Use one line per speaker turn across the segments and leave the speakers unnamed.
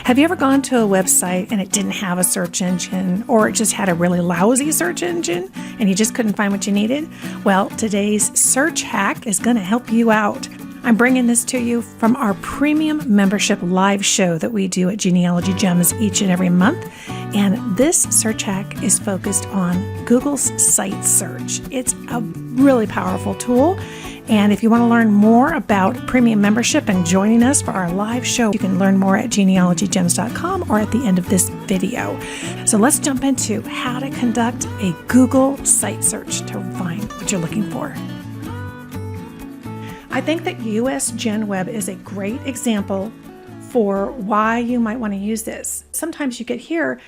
Have you ever gone to a website and it didn't have a search engine, or it just had a really lousy search engine and you just couldn't find what you needed? Well, today's search hack is going to help you out. I'm bringing this to you from our premium membership live show that we do at Genealogy Gems each and every month. And this search hack is focused on Google's site search. It's a really powerful tool. And if you want to learn more about premium membership and joining us for our live show, you can learn more at genealogygems.com or at the end of this video. So let's jump into how to conduct a Google site search to find what you're looking for. I think that USGenWeb is a great example for why you might want to use this. Sometimes you get here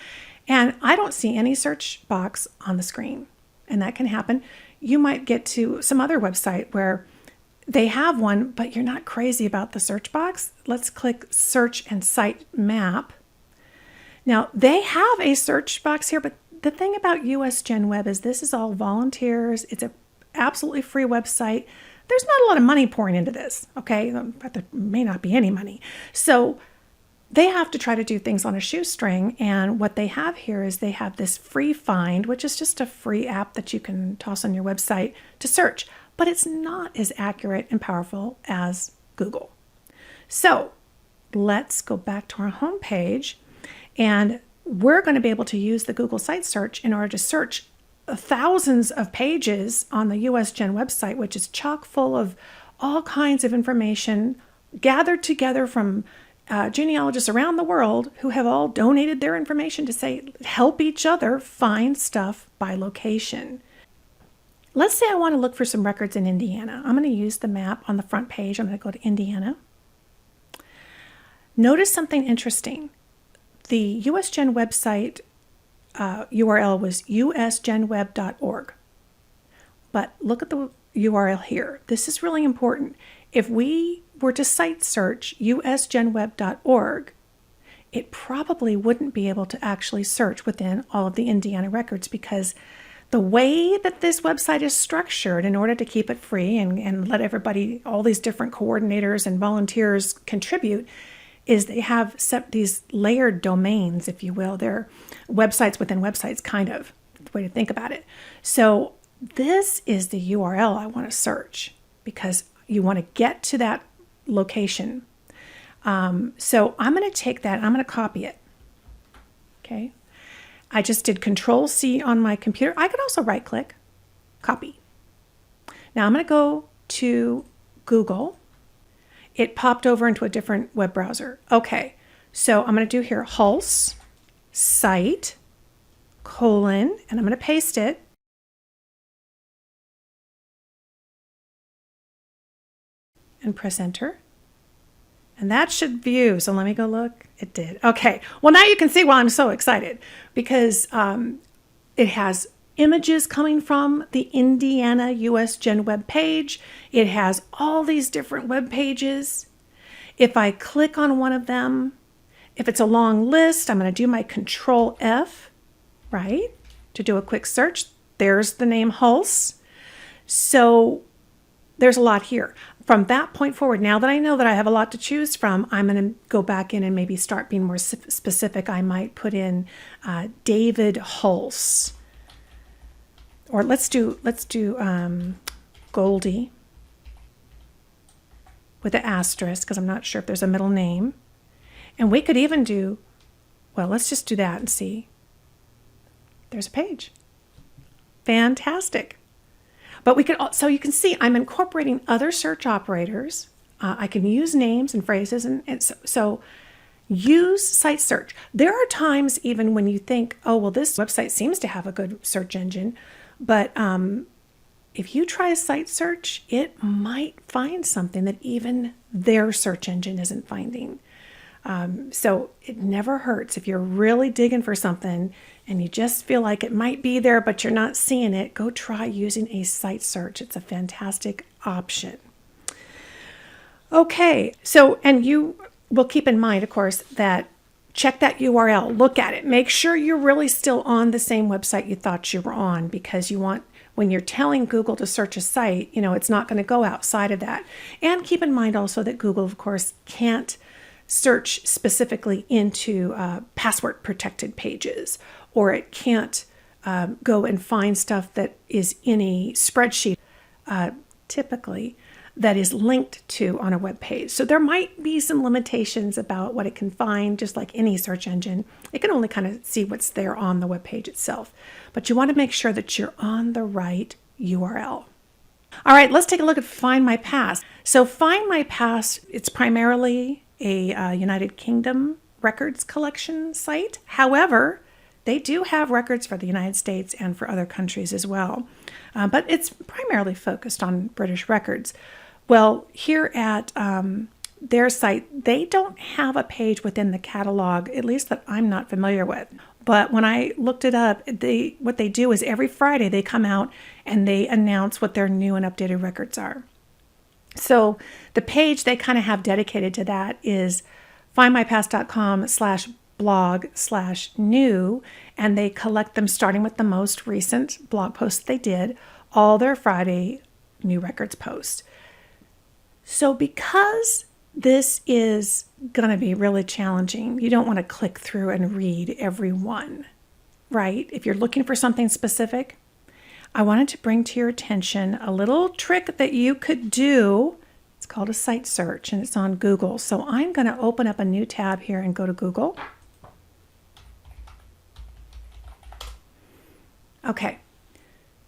and I don't see any search box on the screen, and that can happen. You might get to some other website where they have one, but you're not crazy about the search box. Let's click Search and Site Map. Now, they have a search box here, but the thing about USGenWeb is this is all volunteers. It's an absolutely free website. There's not a lot of money pouring into this, okay? But there may not be any money. So they have to try to do things on a shoestring, and what they have here is they have this free find, which is just a free app that you can toss on your website to search, but it's not as accurate and powerful as Google. So let's go back to our home page, and we're going to be able to use the Google site search in order to search thousands of pages on the USGen website, which is chock full of all kinds of information gathered together from genealogists around the world who have all donated their information to say, help each other find stuff by location. Let's say I want to look for some records in Indiana. I'm going to use the map on the front page. I'm going to go to Indiana. Notice something interesting. The USGen website URL was usgenweb.org. But look at the URL here. This is really important. If we were to site search usgenweb.org, it probably wouldn't be able to actually search within all of the Indiana records, because the way that this website is structured, in order to keep it free and let everybody, all these different coordinators and volunteers contribute, is they have set these layered domains, if you will. They're websites within websites, kind of, the way to think about it. So this is the URL I want to search, because you want to get to that location. So I'm going to take that and I'm going to copy it. Okay. I just did Control-C on my computer. I could also right-click, copy. Now I'm going to go to Google. It popped over into a different web browser. Okay, so I'm going to do here Hulse site : and I'm going to paste it. And press enter. And that should view. So let me go look. It did. Okay. Well, now you can see why I'm so excited, because it has images coming from the Indiana USGen web page. It has all these different web pages. If I click on one of them, if it's a long list, I'm going to do my Control F, right, to do a quick search. There's the name Hulse. So there's a lot here. From that point forward, now that I know that I have a lot to choose from, I'm going to go back in and maybe start being more specific. I might put in David Hulse, or let's do Goldie with an asterisk, because I'm not sure if there's a middle name. And we could even do, well, let's just do that and see. There's a page. Fantastic. But we could, so you can see I'm incorporating other search operators. I can use names and phrases, and so use site search. There are times even when you think, oh, well, this website seems to have a good search engine, but if you try a site search, it might find something that even their search engine isn't finding. So it never hurts if you're really digging for something and you just feel like it might be there, but you're not seeing it. Go try using a site search. It's a fantastic option. Okay, so, and you will keep in mind, of course, that check that URL, look at it, make sure you're really still on the same website you thought you were on, because you want, when you're telling Google to search a site, you know, it's not going to go outside of that. And keep in mind also that Google, of course, can't search specifically into password protected pages, or it can't go and find stuff that is in a spreadsheet, typically, that is linked to on a web page. So there might be some limitations about what it can find, just like any search engine. It can only kind of see what's there on the web page itself. But you want to make sure that you're on the right URL. All right, let's take a look at Findmypast. So Findmypast, it's primarily a United Kingdom records collection site. However, they do have records for the United States and for other countries as well. But it's primarily focused on British records. Well, here at their site, they don't have a page within the catalog, at least that I'm not familiar with. But when I looked it up, what they do is every Friday they come out and they announce what their new and updated records are. So the page they kind of have dedicated to that is findmypast.com/blog/new, and they collect them starting with the most recent blog posts they did, all their Friday new records posts. So because this is going to be really challenging, you don't want to click through and read every one, right? If you're looking for something specific, I wanted to bring to your attention a little trick that you could do. It's called a site search, and it's on Google. So I'm going to open up a new tab here and go to Google. Okay.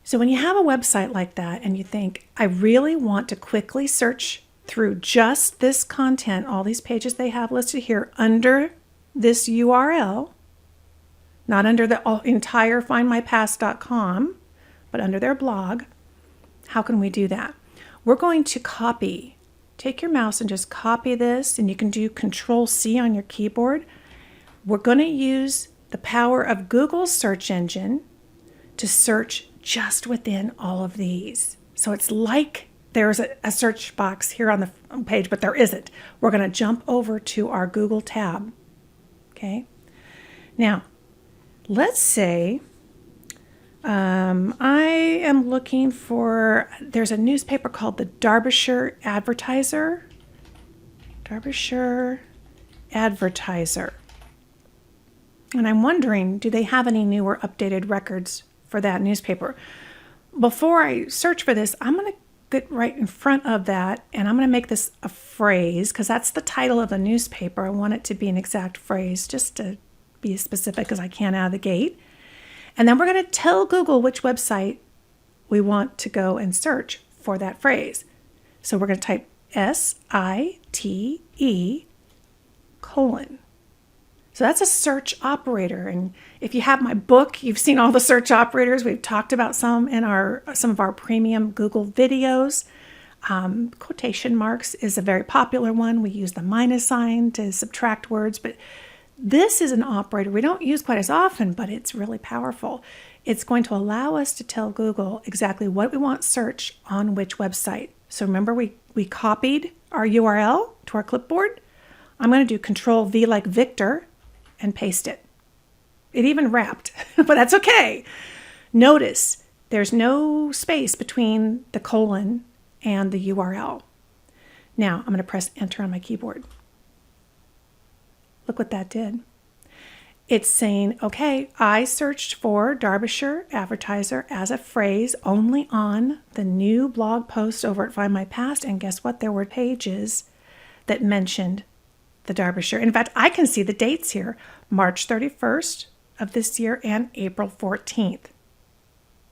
So when you have a website like that and you think, I really want to quickly search through just this content, all these pages they have listed here under this URL, not under the entire findmypast.com, but under their blog, how can we do that? We're going to take your mouse and just copy this, and you can do Control-C on your keyboard. We're going to use the power of Google's search engine to search just within all of these. So it's like there's a search box here on the page, but there isn't. We're going to jump over to our Google tab. Okay. Now, let's say I am looking for, there's a newspaper called the Derbyshire Advertiser. Derbyshire Advertiser. And I'm wondering, do they have any new or updated records for that newspaper? Before I search for this, I'm going to get right in front of that, and I'm going to make this a phrase, because that's the title of the newspaper. I want it to be an exact phrase, just to be as specific as I can out of the gate. And then we're going to tell Google which website we want to go and search for that phrase. So we're going to type SITE:. So that's a search operator. And if you have my book, you've seen all the search operators. We've talked about some in some of our premium Google videos. Quotation marks is a very popular one. We use the minus sign to subtract words, but this is an operator we don't use quite as often, but it's really powerful. It's going to allow us to tell Google exactly what we want search on which website. So remember, we copied our URL to our clipboard. I'm going to do Control-V like Victor and paste it. It even wrapped, but that's okay. Notice there's no space between the colon and the URL. Now I'm going to press enter on my keyboard. Look what that did. It's saying, okay, I searched for Derbyshire Advertiser as a phrase only on the new blog post over at Findmypast, and guess what? There were pages that mentioned the Derbyshire. In fact, I can see the dates here, March 31st of this year and April 14th.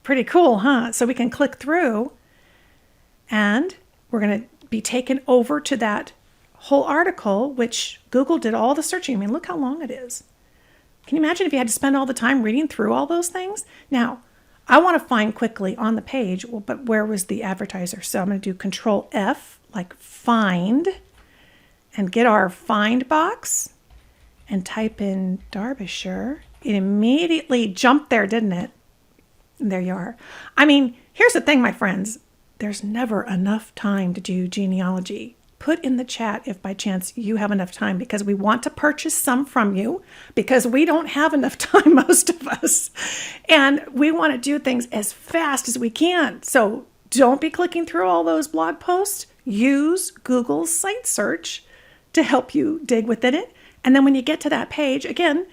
Pretty cool, huh? So we can click through and we're going to be taken over to that whole article, which Google did all the searching. I mean, look how long it is. Can you imagine if you had to spend all the time reading through all those things? Now, I want to find quickly on the page, well, but where was the advertiser? So I'm going to do Control-F, like find, and get our find box and type in Derbyshire. It immediately jumped there, didn't it? And there you are. I mean, here's the thing, my friends. There's never enough time to do genealogy. Put in the chat if by chance you have enough time, because we want to purchase some from you, because we don't have enough time, most of us. And we want to do things as fast as we can. So don't be clicking through all those blog posts. Use Google's site search to help you dig within it. And then when you get to that page, again,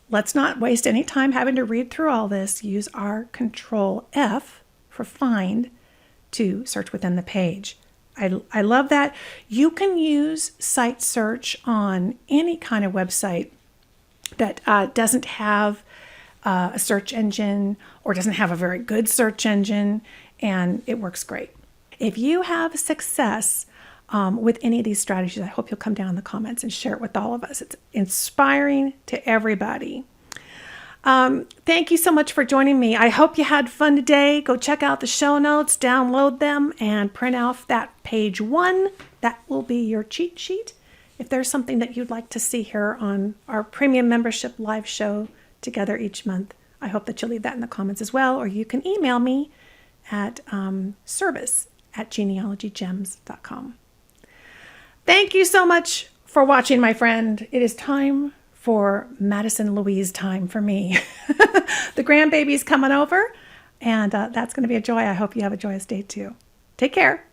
let's not waste any time having to read through all this. Use our Control F for find to search within the page. I love that. You can use site search on any kind of website that doesn't have a search engine or doesn't have a very good search engine, and it works great. If you have success with any of these strategies, I hope you'll come down in the comments and share it with all of us. It's inspiring to everybody. Thank you so much for joining me. I hope you had fun today. Go check out the show notes, download them, and print off that page 1. That will be your cheat sheet. If there's something that you'd like to see here on our premium membership live show together each month, I hope that you'll leave that in the comments as well, or you can email me at service@genealogygems.com. Thank you so much for watching, my friend. It is time for Madison Louise time for me. The grandbaby's coming over, and that's going to be a joy. I hope you have a joyous day too. Take care.